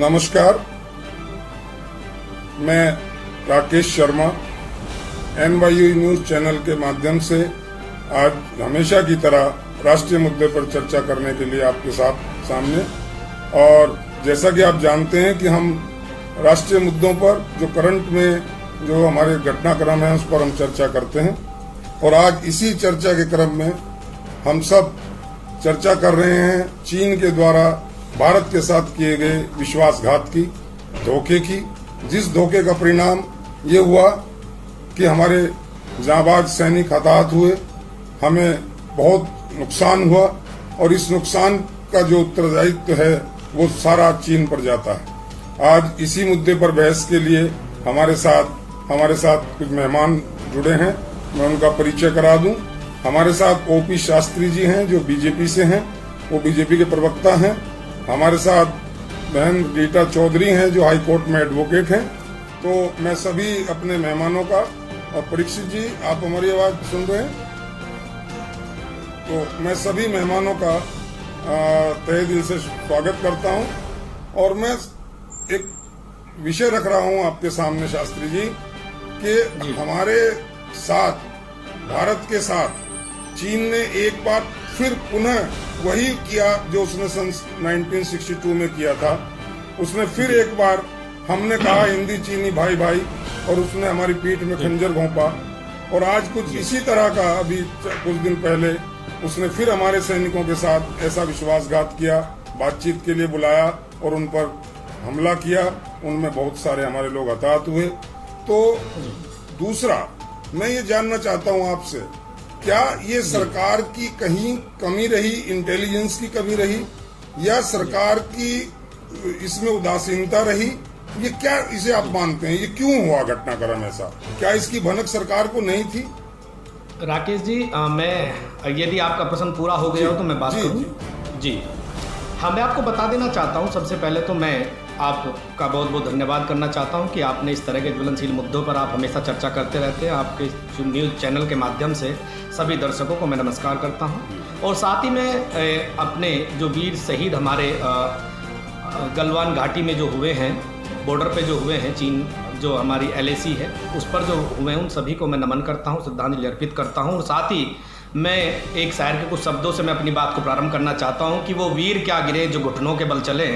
नमस्कार, मैं Rakesh Sharma NYU news channel के माध्यम से आज हमेशा की तरह राष्ट्रीय मुद्दे पर चर्चा करने के लिए आपके सामने। और जैसा कि आप जानते हैं कि हम राष्ट्रीय मुद्दों पर जो करंट में जो हमारे घटनाक्रम है उस पर हम चर्चा करते हैं। और आज इसी चर्चा के क्रम में हम सब चर्चा कर रहे हैं चीन के द्वारा भारत के साथ किए गए विश्वासघात की, धोखे की, जिस धोखे का परिणाम ये हुआ कि हमारे जांबाज सैनिक हताहत हुए, हमें बहुत नुकसान हुआ और इस नुकसान का जो उत्तरदायित्व है वो सारा चीन पर जाता है। आज इसी मुद्दे पर बहस के लिए हमारे साथ कुछ मेहमान जुड़े हैं, मैं उनका परिचय करा दूं। हमारे साथ OP शास्त्री जी हैं जो बीजेपी से हैं, वो बीजेपी के प्रवक्ता हैं। हमारे साथ बहन रीटा चौधरी हैं जो हाई कोर्ट में एडवोकेट हैं। तो मैं सभी अपने मेहमानों का, और परीक्षित जी आप हमारी आवाज सुन रहे हैं, तो मैं सभी मेहमानों का तहे दिल से स्वागत करता हूं। और मैं एक विषय रख रहा हूं आपके सामने शास्त्री जी कि हमारे साथ, भारत के साथ चीन ने एक बार फिर पुनः वही किया जो उसने सन 1962 में किया था। उसने फिर एक बार, हमने कहा हिंदी चीनी भाई भाई, और उसने हमारी पीठ में खंजर घोंपा। और आज कुछ इसी तरह का, अभी कुछ दिन पहले उसने फिर हमारे सैनिकों के साथ ऐसा विश्वासघात किया, बातचीत के लिए बुलाया और उन पर हमला किया। उनमें बहुत सारे हमारे लोग हताहत हुए। तो दूसरा, मैं ये जानना चाहता हूं आपसे, क्या ये सरकार की कहीं कमी रही, इंटेलिजेंस की कमी रही, या सरकार की इसमें उदासीनता रही? ये क्या, इसे आप मानते हैं, ये क्यों हुआ घटनाक्रम ऐसा? क्या इसकी भनक सरकार को नहीं थी? राकेश जी, मैं, यदि आपका प्रश्न पूरा हो गया हो तो मैं बात करूं। जी हाँ, मैं आपको बता देना चाहता हूं, सबसे पहले तो मैं आपका बहुत बहुत धन्यवाद करना चाहता हूं कि आपने इस तरह के ज्वलनशील मुद्दों पर आप हमेशा चर्चा करते रहते हैं। आपके न्यूज़ चैनल के माध्यम से सभी दर्शकों को मैं नमस्कार करता हूं। और साथ ही मैं अपने जो वीर शहीद हमारे गलवान घाटी में जो हुए हैं, बॉर्डर पे जो हुए हैं, चीन जो हमारी LAC है उस पर जो हुए हैं, उन सभी को मैं नमन करता हूँ, श्रद्धांजलि अर्पित करता हूँ। और साथ ही मैं एक शायर के कुछ शब्दों से मैं अपनी बात को प्रारंभ करना चाहता हूँ कि वो वीर क्या गिरे जो घुटनों के बल चले,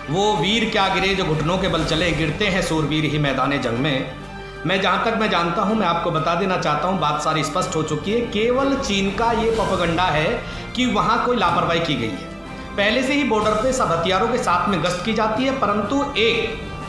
वो वीर क्या गिरे जो घुटनों के बल चले, गिरते हैं सूरवीर ही मैदान जंग में। मैं जहाँ तक मैं जानता हूँ, मैं आपको बता देना चाहता हूँ, बात सारी स्पष्ट हो चुकी है। केवल चीन का ये प्रोपेगेंडा है कि वहाँ कोई लापरवाही की गई है। पहले से ही बॉर्डर पे सब हथियारों के साथ में गश्त की जाती है, परंतु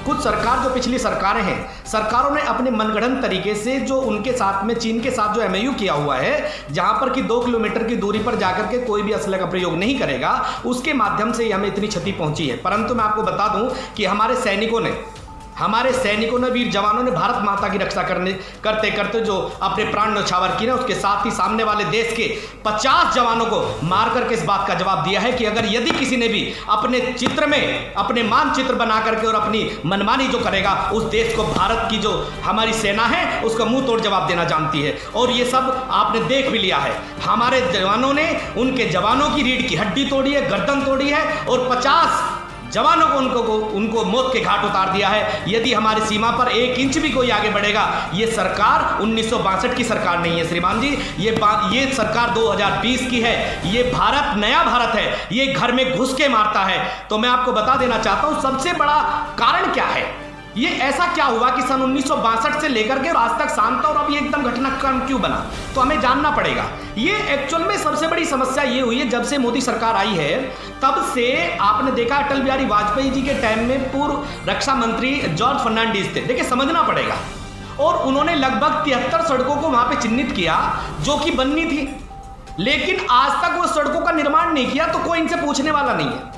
कुछ सरकार, जो पिछली सरकारें हैं, सरकारों ने अपने मनगढ़ंत तरीके से जो उनके साथ में, चीन के साथ जो MOU किया हुआ है, जहां पर कि 2 किलोमीटर की दूरी पर जाकर के कोई भी असले का प्रयोग नहीं करेगा, उसके माध्यम से हमें इतनी क्षति पहुंची है। परंतु मैं आपको बता दूं कि हमारे सैनिकों ने, वीर जवानों ने भारत माता की रक्षा करते करते जो अपने प्राण न्यौछावर किए ना, उसके साथ ही सामने वाले देश के 50 जवानों को मार करके इस बात का जवाब दिया है कि यदि किसी ने भी अपने चित्र में अपने मानचित्र बना करके और अपनी मनमानी जो करेगा, उस देश को भारत की जो हमारी सेना है उसका मुंह तोड़ जवाब देना जानती है। और ये सब आपने देख भी लिया है। हमारे जवानों ने उनके जवानों की रीढ़ की हड्डी तोड़ी है, गर्दन तोड़ी है, और 50 जवानों को उनको मौत के घाट उतार दिया है। यदि हमारी सीमा पर 1 इंच भी कोई आगे बढ़ेगा, ये सरकार 1962 की सरकार नहीं है श्रीमान जी, ये सरकार 2020 की है। ये भारत नया भारत है, ये घर में घुस के मारता है। तो मैं आपको बता देना चाहता हूं, सबसे बड़ा कारण क्या है, ये ऐसा क्या हुआ कि सन 1962 से लेकर के आज तक शांत था, और अब ये एकदम घटनाक्रम क्यों बना, तो हमें जानना पड़ेगा। ये एक्चुअल में सबसे बड़ी समस्या ये हुई है, जब से मोदी सरकार आई है तब से आपने देखा, अटल बिहारी वाजपेयी जी के टाइम में पूर्व रक्षा मंत्री जॉर्ज फर्नांडिस थे। देखिए, समझना पड़ेगा। और उन्होंने लगभग 73 सड़कों को वहां पे चिन्हित किया जो कि बननी थी, लेकिन आज तक वो सड़कों का निर्माण नहीं किया, तो कोई इनसे पूछने वाला नहीं है।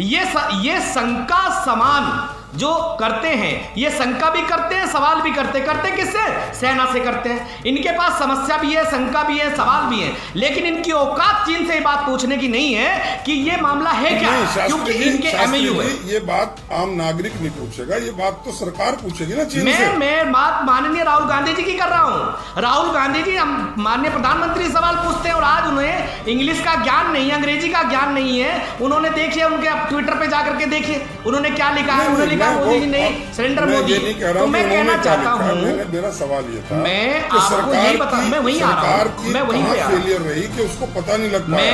ये संघ का समान जो करते हैं ये शंका भी करते हैं, सवाल भी करते किससे? सेना से करते हैं। इनके पास समस्या भी है, शंका भी है, सवाल भी है, लेकिन इनकी औकात चीन से ये बात पूछने की नहीं है कि ये मामला है क्या, क्योंकि इनके एमओयू है। ये बात आम नागरिक नहीं पूछेगा, ये बात तो सरकार पूछेगी ना चीन से। मैं बात माननीय राहुल गांधी जी की कर रहा हूँ। राहुल गांधी जी माननीय प्रधानमंत्री सवाल पूछते हैं और आज उन्हें इंग्लिश का ज्ञान नहीं, अंग्रेजी का ज्ञान नहीं है। उन्होंने देखिए उनके ट्विटर पे जाकर के देखिए उन्होंने क्या लिखा है। उन्होंने लिखा मोदी जी नहीं, सरेंडर मोदी। तो मैं कहना चाहता हूँ, मेरा सवाल ये था, मैं आपको यही बता, मैं वहीं आ रहा हूँ, मैं वहीं पे आ रहा हूँ। फेलियर रही कि उसको पता नहीं लग पाया।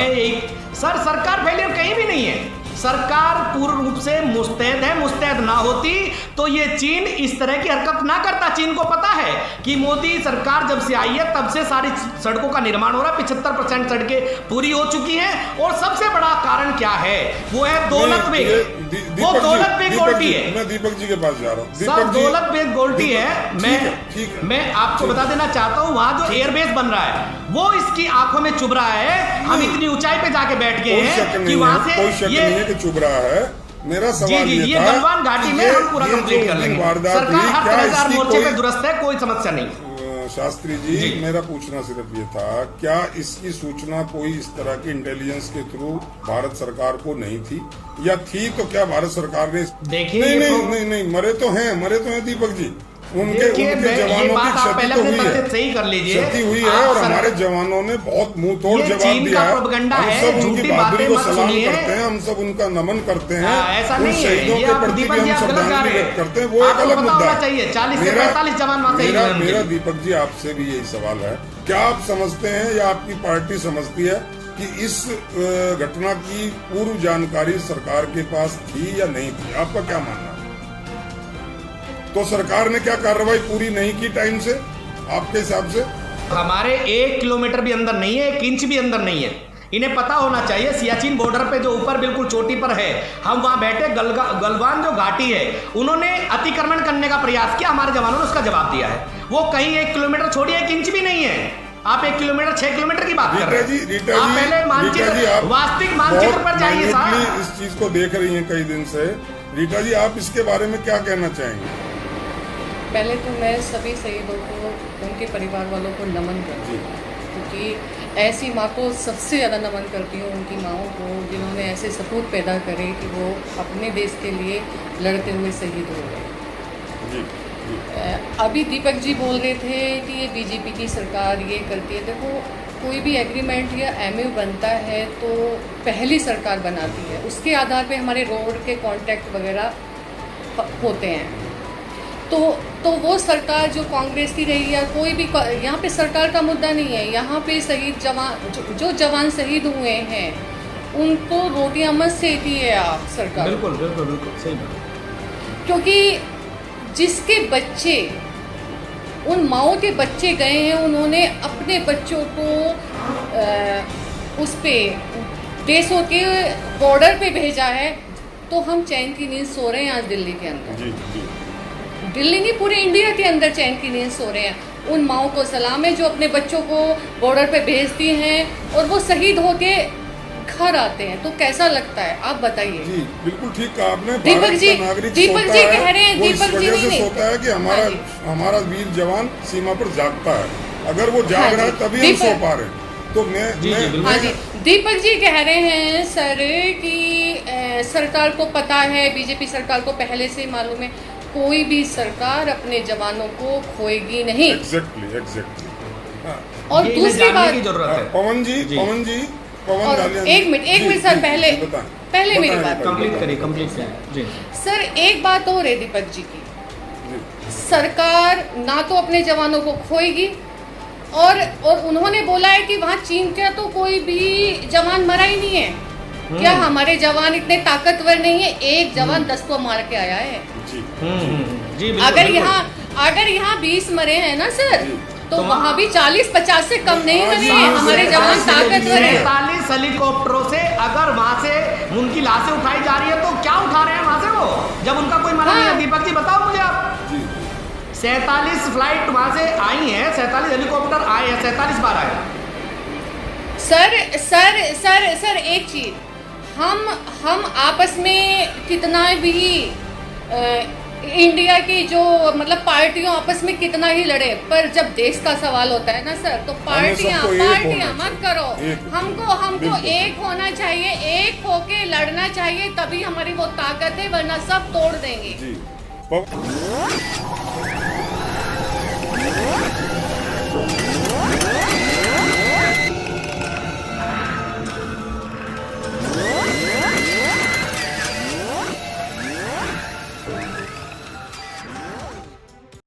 सर सरकार फेलियर कहीं भी नहीं है। सरकार पूर्ण रूप से मुस्तैद है। मुस्तैद ना होती तो ये चीन इस तरह की हरकत ना करता। चीन को पता है कि मोदी सरकार जब से आई है तब से सारी सड़कों का निर्माण हो रहा है। 75% सड़कें पूरी हो चुकी हैं और सबसे बड़ा कारण क्या है? वो है दौलत बेग। वो दौलत बेग गोल्टी है। मैं दीपक जी के पास जा रहा हूँ। सर दौलत बेग गोल्टी है। मैं आपको बता देना चाहता हूँ, वहां जो एयरबेस बन रहा है वो इसकी आंखों में चुभ रहा है। हम इतनी ऊंचाई पे जाके बैठ गए हैं कि वहां से ये चुभ रहा है। मेरा सवाल ये गलवान घाटी में हम पूरा कंप्लीट कर लेंगे। सरकार हर तरह मोर्चे पे दुरुस्त है, कोई समस्या नहीं। शास्त्री जी, मेरा पूछना सिर्फ ये था, क्या इसकी सूचना कोई इस तरह की इंटेलिजेंस के थ्रू भारत सरकार को नहीं थी, या थी तो क्या भारत सरकार ने? देखिए नहीं, मरे तो हैं दीपक जी। उनके जवानों की क्षति तो हुई है, सही कर लीजिए, क्षति हुई है और हमारे जवानों ने बहुत मुंह तोड़ जवाब दिया है। हम सब उनकी बहादुरी को सलाम करते हैं, हम सब उनका नमन करते हैं। उन शहीदों के प्रति भी हम श्रद्धांजलि व्यक्त करते हैं। वो एक अलग मुद्दा है। 40 से 45 जवान मेरा दीपक जी आपसे भी यही सवाल है, क्या आप समझते हैं या आपकी पार्टी समझती है कि इस घटना की पूर्व जानकारी सरकार के पास थी या नहीं थी? आपका क्या मानना है? तो सरकार ने क्या कार्रवाई पूरी नहीं की टाइम से आपके हिसाब से? हमारे 1 किलोमीटर भी अंदर नहीं है, 1 इंच भी अंदर नहीं है। इन्हें पता होना चाहिए सियाचिन बॉर्डर पे जो ऊपर बिल्कुल चोटी पर है, हम वहां बैठे। गलवान जो घाटी है उन्होंने अतिक्रमण करने का प्रयास किया, हमारे जवानों ने उसका जवाब दिया है। वो कहीं 1 किलोमीटर छोड़िए, 1 इंच भी नहीं है। आप 1 किलोमीटर 6 किलोमीटर की बात कर रहे हैं। आप पहले मानचित्र, वास्तविक मानचित्र पर जाइए साहब। इस चीज को देख रही हैं कई दिन से। रीटा जी, आप इसके बारे में क्या कहना चाहेंगे? पहले तो मैं सभी शहीदों को, उनके परिवार वालों को नमन करती हूँ, क्योंकि ऐसी माँ को सबसे ज़्यादा नमन करती हूँ, उनकी माँओं को जिन्होंने ऐसे सपूत पैदा करे कि वो अपने देश के लिए लड़ते हुए शहीद हो गए। अभी दीपक जी बोल रहे थे कि ये बीजेपी की सरकार ये करती है। देखो, कोई भी एग्रीमेंट या एमओयू बनता है तो पहली सरकार बनाती है, उसके आधार पे हमारे रोड के कॉन्ट्रैक्ट वगैरह होते हैं। तो वो सरकार जो कांग्रेस की रही या कोई भी, यहाँ पे सरकार का मुद्दा नहीं है। यहाँ पे शहीद जवान, जो जवान शहीद हुए हैं उनको रोटियां मत सेती है आप सरकार। बिल्कुल सही बात। क्योंकि जिसके बच्चे, उन माओं के बच्चे गए हैं, उन्होंने अपने बच्चों को उस पे देशों के बॉर्डर पे भेजा है, तो हम चैन की नींद सो रहे हैं आज दिल्ली के अंदर। दिल्ली नहीं, पूरे इंडिया के अंदर चैन की नींद सो रहे हैं। उन माओं को सलाम है जो अपने बच्चों को बॉर्डर पे भेजती हैं और वो शहीद होके घर आते हैं। तो कैसा लगता है आप बताइए? जी बिल्कुल ठीक कहा आपने। दीपक जी कह रहे हैं, दीपक जी नहीं सोता है कि हमारा वीर जवान सीमा पर जागता है। अगर वो जाग रहा है तभी हम सो पा रहे हैं। तो मैं दीपक जी कह रहे हैं सर कि सरकार को पता है, बीजेपी सरकार को पहले से मालूम है कोई भी सरकार अपने जवानों को खोएगी नहीं। एग्जैक्टली। और दूसरी बात, पवन जी एक मिनट सर, पहले मेरी बात कंप्लीट करिए जी। सर एक बात और है दीपक जी की, सरकार ना तो अपने जवानों को खोएगी और उन्होंने बोला है कि वहाँ चीन का तो कोई भी जवान मरा ही नहीं है। क्या हमारे जवान इतने ताकतवर नहीं है? एक जवान 10 को मार के आया है। जी अगर यहाँ 20 मरे हैं ना सर, तो वहाँ भी 40-50 से कम नहीं मरे हैं। हमारे जवान ताकतवर है। 47 हेलीकॉप्टरों से अगर वहाँ से उनकी लाशें उठाई जा रही है तो क्या उठा रहे हैं वहाँ से वो, जब उनका कोई मरा नहीं है? दीपक जी बताओ मुझे आप। 47 फ्लाइट वहाँ से आई हैं, 47 हेलीकॉप्टर आए हैं, 47 बार आए। सर एक चीज, हम आपस में कितना भी इंडिया की जो मतलब पार्टियों आपस में कितना ही लड़े, पर जब देश का सवाल होता है ना सर, तो पार्टियां सबको एक पार्टियां होना मत करो। एक। हमको बिल्कुल। एक होना चाहिए, एक होके लड़ना चाहिए, तभी हमारी वो ताकत है, वरना सब तोड़ देंगे। जी।